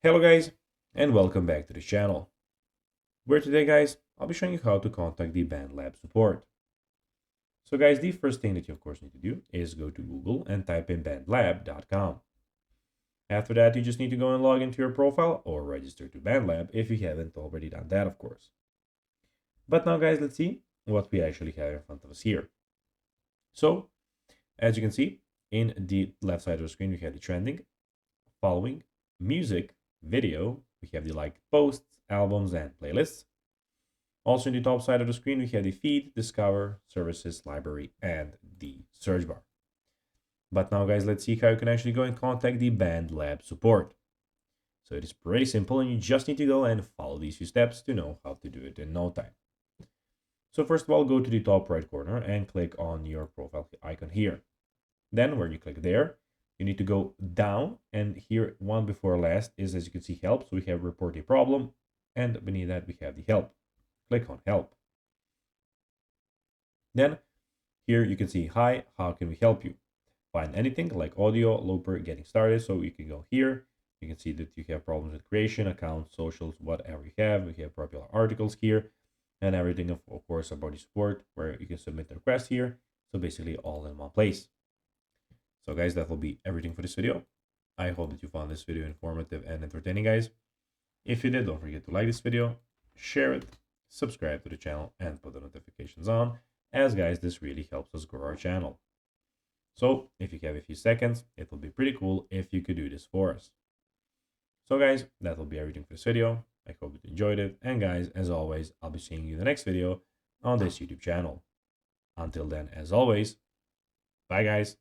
Hello guys, and welcome back to this channel, where today guys, I'll be showing you how to contact the BandLab support. So guys, the first thing that you of course need to do is go to Google and type in bandlab.com. After that, you just need to go and log into your profile or register to BandLab if you haven't already done that of course. But now guys, let's see what we actually have in front of us here. So, as you can see, in the left side of the screen, we have the trending, following, music, video, we have the liked posts, albums, and playlists. Also in the top side of the screen, we have the feed, discover, services, library, and the search bar. But now guys, let's see how you can actually go and contact the BandLab support. So it is pretty simple and you just need to go and follow these few steps to know how to do it in no time. So first of all, go to the top right corner and click on your profile icon here. Then when you click there, you need to go down, and here one before last is, as you can see, help. So we have report a problem, and beneath that we have the help. Click on help. Then here you can see, hi, how can we help you? Find anything like audio, looper, getting started. So you can go here. You can see that you have problems with creation, accounts, socials, whatever you have. We have popular articles here and everything, of course, about the support where you can submit the request here. So basically all in one place. So guys, that will be everything for this video. I hope that you found this video informative and entertaining, guys. If you did, don't forget to like this video, share it, subscribe to the channel, and put the notifications on, as guys, this really helps us grow our channel. So if you have a few seconds, it will be pretty cool if you could do this for us. So guys, that will be everything for this video. I hope you enjoyed it. And guys, as always, I'll be seeing you in the next video on this YouTube channel. Until then, as always, bye guys.